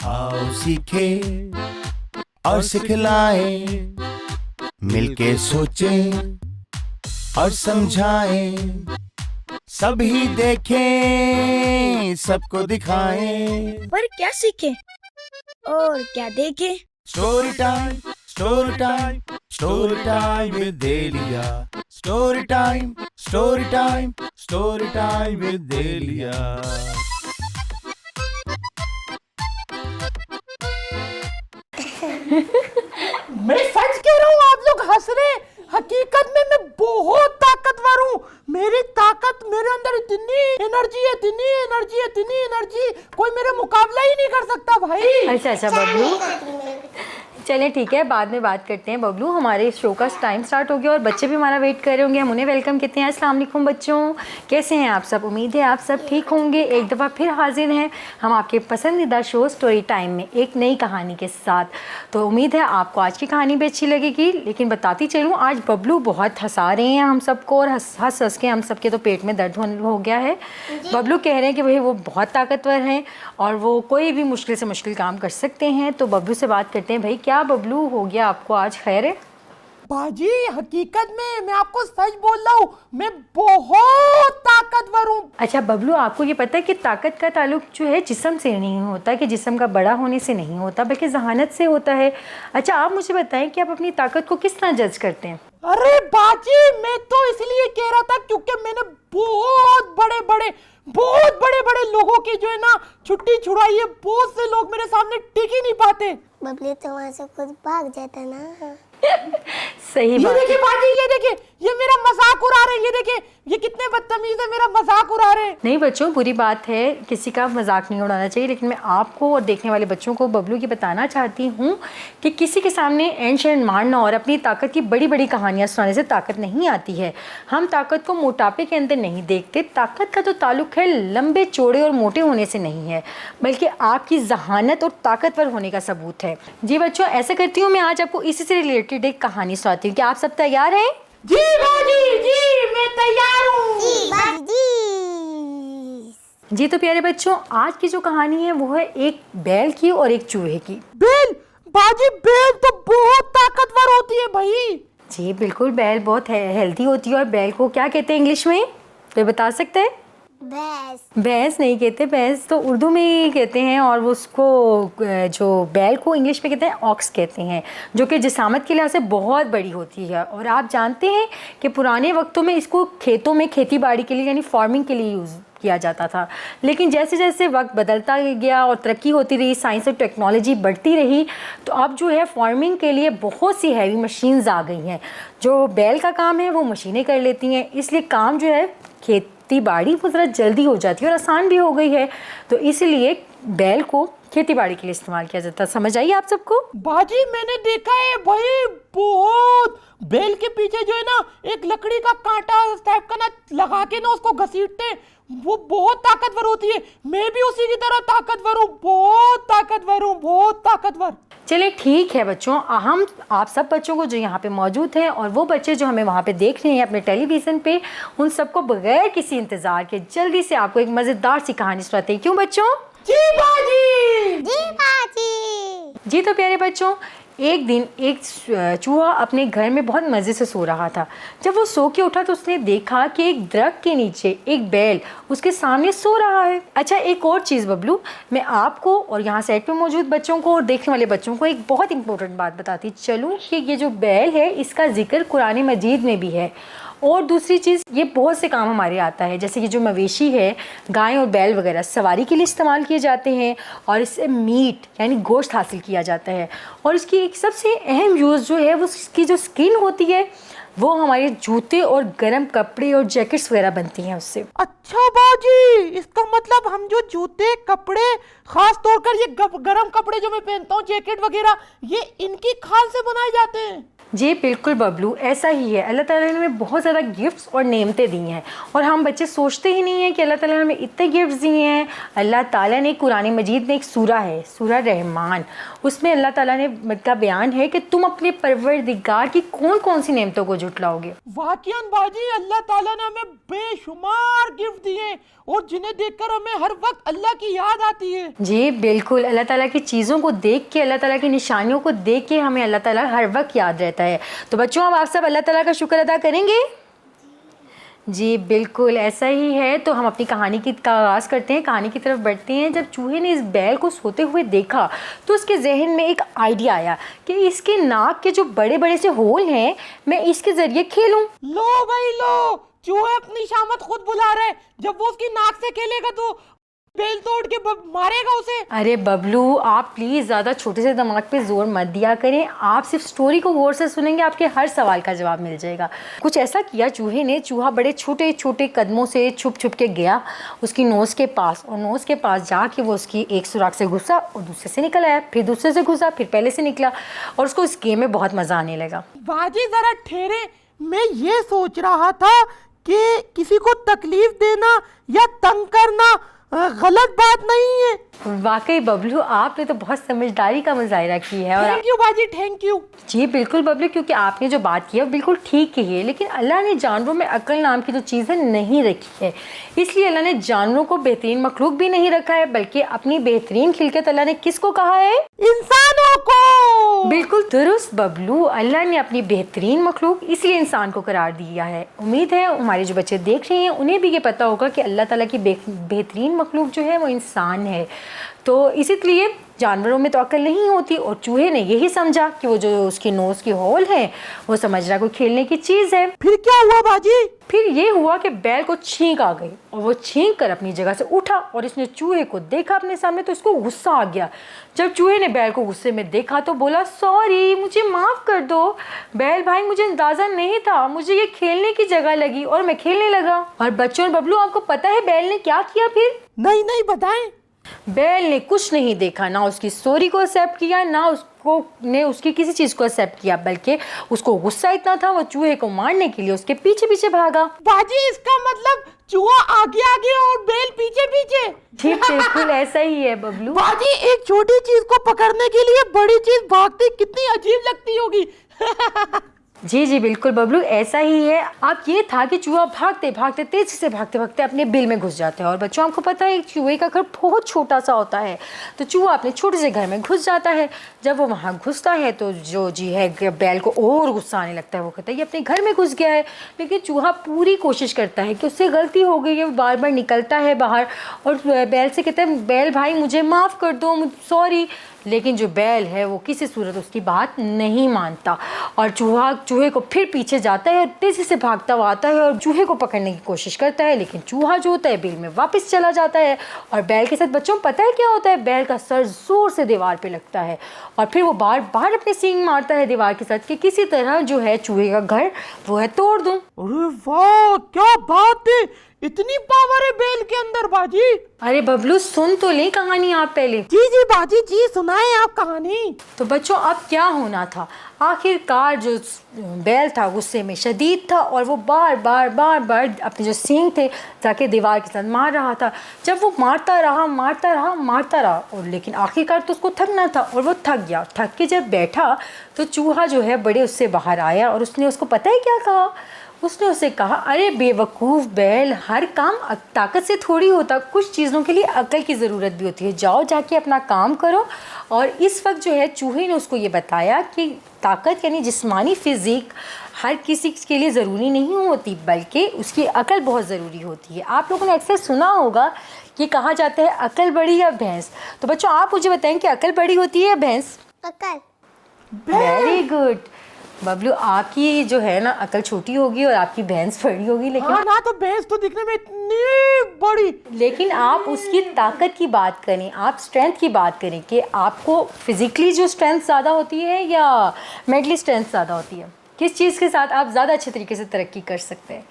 आओ सीखे और सिखलाए, मिलके सोचें और समझाएं, सभी देखें सबको दिखाएं। पर क्या सीखे और क्या देखे? Story time, story time, story time with Delia. Story time, story time, story time with Delia. मैं सच कह रहा हूँ, आप लोग हंस रहे। हकीकत में मैं बहुत ताकतवर हूँ। मेरी ताकत, मेरे अंदर इतनी एनर्जी है, इतनी एनर्जी है, इतनी एनर्जी, कोई मेरा मुकाबला ही नहीं कर सकता भाई। अच्छा बबलू, चलें ठीक है, बाद में बात करते हैं। बबलू, हमारे शो का टाइम स्टार्ट हो गया और बच्चे भी हमारा वेट कर रहे होंगे। हम उन्हें वेलकम कहते हैं। अस्सलाम वालेकुम बच्चों, कैसे हैं आप सब? उम्मीद है आप सब ठीक होंगे। एक दफ़ा फिर हाजिर हैं हम आपके पसंदीदा शो स्टोरी टाइम में एक नई कहानी के साथ। तो उम्मीद है आपको आज की कहानी भी अच्छी लगेगी। लेकिन बताती चलूँ, आज बबलू बहुत हंसा रहे हैं हम सबको, और हंस के हम सबके तो पेट में दर्द हो गया है। बबलू कह रहे हैं कि भाई वो बहुत ताकतवर हैं और वो कोई भी मुश्किल से मुश्किल काम कर सकते हैं। तो बबलू से बात करते हैं। भाई क्या बबलू हो गया आपको आज? खैर है बाजी, हकीकत में मैं आपको सच बोल रहा हूँ, मैं बहुत ताकतवर हूँ। अच्छा बबलू, आपको ये पता है कि ताकत का ताल्लुक जो है जिस्म से नहीं होता, कि जिस्म का बड़ा होने से नहीं होता, बल्कि जहानत से होता है। अच्छा आप मुझे बताएं कि आप अपनी ताकत को किस तरह जज करते हैं? अरे बाजी, मैं तो इसलिए कह रहा था क्योंकि मैंने बहुत बड़े बड़े लोगों की जो है ना छुट्टी छुड़ाई है। बहुत से लोग मेरे सामने टिक ही नहीं पाते। बबली तो वहाँ से खुद भाग जाता ना। सही बात। ये देखिए बाजी, ये देखिए, ये मेरा मजाक उड़ा रहे हैं। ये देखिए, ये कितने बदतमीज है, मेरा मजाक उड़ा रहे हैं। नहीं बच्चों, बुरी बात है, किसी का मजाक नहीं उड़ाना चाहिए। लेकिन मैं आपको और देखने वाले बच्चों को बबलू की बताना चाहती हूँ कि किसी के सामने एंड शेंड मारना और अपनी ताकत की बड़ी बड़ी कहानियाँ सुनाने से ताकत नहीं आती है। हम ताकत को मोटापे के अंदर नहीं देखते। ताकत का तो ताल्लुक है लंबे चौड़े और मोटे होने से नहीं है, बल्कि आपकी जहानत और ताकतवर होने का सबूत है। जी बच्चों, ऐसा करती हूँ मैं आज आपको इसी से रिलेटेड एक कहानी सुनाती हूँ। क्या आप सब तैयार हैं? जी बाजी, जी मैं तैयार हूँ। जी बाजी जी। जी तो प्यारे बच्चों, आज की जो कहानी है वो है एक बैल की और एक चूहे की। बेल बाजी, बेल तो बहुत ताकतवर होती है भाई। जी बिल्कुल, बैल बहुत हेल्दी होती है। और बैल को क्या कहते हैं इंग्लिश में, तो बताा सकते हैं? भैंस। भैंस नहीं कहते, भैंस तो उर्दू में ही कहते हैं। और वो उसको, जो बैल को इंग्लिश में कहते हैं ऑक्स कहते हैं, जो कि जिसामत के लिहाज से बहुत बड़ी होती है। और आप जानते हैं कि पुराने वक्तों में इसको खेतों में खेती बाड़ी के लिए यानी फार्मिंग के लिए यूज़ किया जाता था। लेकिन जैसे जैसे वक्त बदलता गया और तरक्की होती रही, साइंस और टेक्नोलॉजी बढ़ती रही, तो अब जो है फार्मिंग के लिए बहुत सी हैवी मशीन्स आ गई हैं। जो बैल का काम है वो मशीनें कर लेती हैं, इसलिए काम जो है खेती बाड़ी वो ज़रा जल्दी हो जाती है और आसान भी हो गई है। तो इसलिए बैल को खेती बाड़ी के लिए इस्तेमाल किया जाता है। समझ आई आप सबको? बाजी, मैंने देखा है भाई, बहुत बैल के पीछे जो है ना एक लकड़ी का कांटा टाइप का ना लगा के ना उसको घसीटते हैं। वो बहुत ताकतवर होती है। मैं भी उसी की तरह ताकतवर हूँ, बहुत ताकतवर हूँ, बहुत ताकतवर। चलिए ठीक है बच्चों, हम आप सब बच्चों को जो यहाँ पे मौजूद हैं और वो बच्चे जो हमें वहाँ पे देख रहे हैं अपने टेलीविज़न पे, उन सबको बगैर किसी इंतज़ार के जल्दी से आपको एक मज़ेदार सी कहानी सुनाते हैं। क्यों बच्चों? जी बाजी, जी बाजी। जी तो प्यारे बच्चों, एक दिन एक चूहा अपने घर में बहुत मज़े से सो रहा था। जब वो सो के उठा तो उसने देखा कि एक दरख्त के नीचे एक बैल उसके सामने सो रहा है। अच्छा एक और चीज़ बबलू, मैं आपको और यहाँ सेट पे मौजूद बच्चों को और देखने वाले बच्चों को एक बहुत इंपॉर्टेंट बात बताती चलूँ कि ये जो बैल है इसका जिक्र कुरान मजीद में भी है। और दूसरी चीज़, ये बहुत से काम हमारे आता है, जैसे कि जो मवेशी है, गाय और बैल वगैरह सवारी के लिए इस्तेमाल किए जाते हैं और इससे मीट यानी गोश्त हासिल किया जाता है। और इसकी एक सबसे अहम यूज़ जो है वो इसकी जो स्किन होती है वो हमारे जूते और गर्म कपड़े और जैकेट्स वगैरह बनती हैं उससे। अच्छा बाजी, इसका मतलब हम जो जूते कपड़े, खास तौर कर ये गरम कपड़े जो मैं पहनता हूँ, जैकेट वगैरह, ये इनकी खाल से बनाए जाते हैं। जी बिल्कुल बबलू, ऐसा ही है। अल्लाह ताला ने हमें बहुत ज़्यादा गिफ्ट्स और नेमतें दी हैं और हम बच्चे सोचते ही नहीं हैं कि अल्लाह ताला ने हमें इतने गिफ्ट्स दिए हैं। अल्लाह ताला ने कुरान मजीद में एक सूरा है, सूरा रहमान, उसमें अल्लाह ताला ने का बयान है कि तुम अपने परवरदिगार की कौन कौन सी नेमतों को जुटलाओगे। वाकईन बाजी अल्लाह ताला ने हमें बेशुमार गिफ्ट दिए और जिन्हें देखकर हमें हर वक्त अल्लाह की याद आती है। जी बिल्कुल, अल्लाह ताला की चीज़ों को देख के, अल्लाह ताला की निशानियों को देख के हमें अल्लाह ताला हर वक्त याद रहता है। तो बच्चों, अब आप सब अल्लाह ताला का शुक्र अदा करेंगे? जी बिल्कुल ऐसा ही है। तो हम अपनी कहानी का आगाज़ करते हैं, कहानी की तरफ बढ़ते हैं। जब चूहे ने इस बैल को सोते हुए देखा तो उसके जहन में एक आइडिया आया कि इसके नाक के जो बड़े बड़े से होल हैं, मैं इसके ज़रिए खेलूं। लो भाई लो, चूहे अपनी शामत खुद बुला रहे। जब वो उसकी नाक से खेलेगा तो बेल तोड़ के मारेगा उसे। अरे बबलू, आप प्लीज़ ज़्यादा छोटे से दिमाग पे जोर मत दिया करें। आप सिर्फ स्टोरी को गौर से सुनेंगे, आपके हर सवाल का जवाब मिल जाएगा। कुछ ऐसा किया चूहे ने। चूहा बड़े छोटे छोटे कदमों से छुप छुप के गया उसकी नोज़ के पास, और नोज़ के पास जाके वो उसकी एक सुराख से घुसा और दूसरे से निकल आया, फिर दूसरे से घुसा, फिर पहले से निकला, और उसको इस गेम में बहुत मज़ा आने लगा। बाजी जरा ठहरे, मैं ये सोच रहा था कि किसी को तकलीफ देना या तंग करना गलत बात नहीं है। वाकई बबलू, आपने तो बहुत समझदारी का मुजाहिरा किया है। और थैंक यू बाजी, थैंक यू। जी बिल्कुल बबलू, क्योंकि आपने जो बात की है वो बिल्कुल ठीक की है। लेकिन अल्लाह ने जानवरों में अक्ल नाम की जो चीज़ है नहीं रखी है, इसलिए अल्लाह ने जानवरों को बेहतरीन मखलूक भी नहीं रखा है, बल्कि अपनी बेहतरीन खिलकत अल्लाह ने किसको कहा है? इंसानों को। बिल्कुल दुरुस्त बबलू, अल्लाह ने अपनी बेहतरीन मखलूक इसलिए इंसान को करार दिया है। उम्मीद है हमारे जो बच्चे देख रहे हैं उन्हें भी ये पता होगा कि अल्लाह ताला की बेहतरीन मखलूक जो है वो इंसान है। तो इसलिए जानवरों में तो अक्ल नहीं होती, और चूहे ने यही समझा कि वो जो उसकी नोज़ की होल है वो समझ रहा कोई खेलने की चीज़ है। फिर क्या हुआ बाजी? फिर ये हुआ कि बैल को छींक आ गई, और वो छींक कर अपनी जगह से उठा और इसने चूहे को देखा अपने सामने, तो इसको गुस्सा आ गया। जब चूहे ने बैल को गुस्से में देखा तो बोला, सॉरी, मुझे माफ़ कर दो बैल भाई, मुझे अंदाज़ा नहीं था, मुझे ये खेलने की जगह लगी और मैं खेलने लगा। और बच्चों और बबलू, आपको पता है बैल ने क्या किया फिर? नहीं नहीं बताएं। बैल ने कुछ नहीं देखा, ना उसकी सॉरी को एक्सेप्ट किया, ना उसकी किसी चीज़ को एक्सेप्ट किया, बल्कि उसको गुस्सा इतना था वो चूहे को मारने के लिए उसके पीछे पीछे भागा। बाजी, इसका मतलब चूहा आगे आगे और बैल पीछे पीछे। जी बिल्कुल ऐसा ही है बबलू। बाजी, एक छोटी चीज को पकड़ने के लिए बड़ी चीज भागती कितनी अजीब लगती होगी। जी जी बिल्कुल बबलू, ऐसा ही है। अब ये था कि चूहा भागते भागते तेजी से भागते भागते अपने बिल में घुस जाता है, और बच्चों आपको पता है चूहे का घर बहुत छोटा सा होता है, तो चूहा अपने छोटे से घर में घुस जाता है। जब वो वहाँ घुसता है तो जो जी है बैल को और गुस्सा आने लगता है, वो कहता है ये अपने घर में घुस गया है। लेकिन चूहा पूरी कोशिश करता है कि उससे गलती हो गई है, वो बार बार निकलता है बाहर और बैल से कहता है, बैल भाई मुझे माफ़ कर दो, सॉरी। लेकिन जो बैल है वो किसी सूरत उसकी बात नहीं मानता, और चूहे को फिर पीछे जाता है और तेज़ी से भागता हुआ आता है और चूहे को पकड़ने की कोशिश करता है। लेकिन चूहा जो होता है बिल में वापस चला जाता है, और बैल के साथ बच्चों पता है क्या होता है? बैल का सर ज़ोर से दीवार पे लगता है, और फिर वो बार बार अपने सींग मारता है दीवार के साथ कि किसी तरह जो है चूहे का घर वो है तोड़ दूँ। अरे वाह, क्या बात है, इतनी पावर है बैल के अंदर बाजी। अरे बबलू, सुन तो ले कहानी आप पहले। जी जी बाजी जी, सुनाए आप कहानी। तो बच्चों अब क्या होना था, आखिरकार जो बैल था गुस्से में शदीद था, और वो बार बार अपने जो सींग थे जाके दीवार के साथ मार रहा था। जब वो मारता रहा, और लेकिन आखिरकार तो उसको थकना था, और वो थक गया। थक के जब बैठा तो चूहा जो है बड़े उससे बाहर आया, और उसने उसको पता है क्या कहा? उसने उसे कहा, अरे बेवकूफ़ बैल, हर काम ताकत से थोड़ी होता, कुछ चीज़ों के लिए अकल की ज़रूरत भी होती है, जाओ जाके अपना काम करो। और इस वक्त जो है चूहे ने उसको ये बताया कि ताकत यानी जिस्मानी फिज़िक हर किसी के लिए ज़रूरी नहीं होती, बल्कि उसकी अकल बहुत ज़रूरी होती है। आप लोगों ने अक्सर सुना होगा कि कहा जाता है अकल बड़ी या भैंस। तो बच्चों आप मुझे बताएं कि अकल बड़ी होती है या भैंस? अकल। वेरी गुड बबलू, आपकी जो है ना अकल छोटी होगी और आपकी भैंस बड़ी होगी, लेकिन हाँ ना, तो भैंस तो दिखने में इतनी बड़ी। लेकिन आप उसकी ताकत की बात करें, आप स्ट्रेंथ की बात करें कि आपको फिजिकली जो स्ट्रेंथ ज़्यादा होती है या मेंटली स्ट्रेंथ ज़्यादा होती है, किस चीज़ के साथ आप ज़्यादा अच्छे तरीके से तरक्की कर सकते हैं?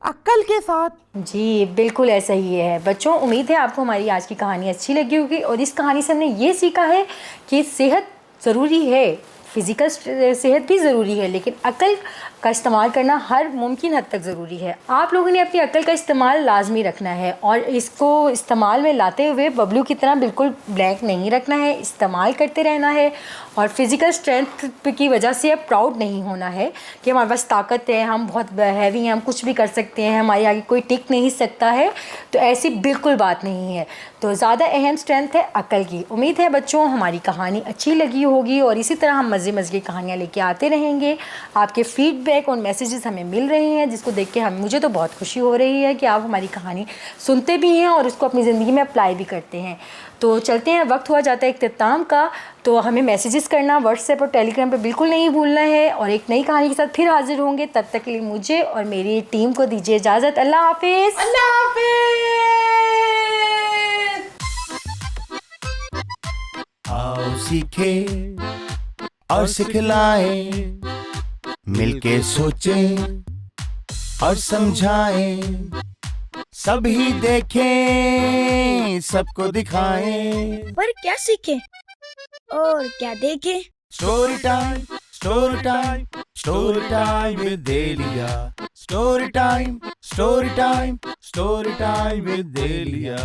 अक्ल के साथ। जी बिल्कुल ऐसा ही है बच्चों। उम्मीद है आपको हमारी आज की कहानी अच्छी लगी होगी, और इस कहानी से हमने ये सीखा है कि सेहत ज़रूरी है, फिज़िकल सेहत भी ज़रूरी है, लेकिन अकल का इस्तेमाल करना हर मुमकिन हद तक ज़रूरी है। आप लोगों ने अपनी अक्ल का इस्तेमाल लाजमी रखना है और इसको इस्तेमाल में लाते हुए बबलू की तरह बिल्कुल ब्लैंक नहीं रखना है, इस्तेमाल करते रहना है। और फिज़िकल स्ट्रेंथ की वजह से अब प्राउड नहीं होना है कि हमारे पास ताकत है, हम बहुत हैवी हैं, हम कुछ भी कर सकते हैं, हमारे आगे कोई टिक नहीं सकता है। तो ऐसी बिल्कुल बात नहीं है। तो ज़्यादा अहम स्ट्रेंथ है अकल की। उम्मीद है बच्चों हमारी कहानी अच्छी लगी होगी और इसी तरह हम मज़े मज़े की कहानियाँ लेके आते रहेंगे। आपके फीडबैक और मैसेजेस हमें मिल रहे हैं, जिसको देख के मुझे तो बहुत खुशी हो रही है कि आप हमारी कहानी सुनते भी हैं और उसको अपनी ज़िंदगी में अप्लाई भी करते हैं। तो चलते हैं, वक्त हुआ जाता है इख्तिताम का। तो हमें मैसेजेस करना व्हाट्सएप और टेलीग्राम पे बिल्कुल नहीं भूलना है और एक नई कहानी के साथ फिर हाजिर होंगे। तब तक के लिए मुझे और मेरी टीम को दीजिए इजाज़त। अल्लाह हाफिज़। अल्लाह हाफिज़। आओ सीखे और सिखलाए, मिलके सोचें और समझाएं, सभी देखें सबको दिखाएं। पर क्या सीखे और क्या देखे? Story time, story time, story time with Delia. Story time, story time, story time with देलिया।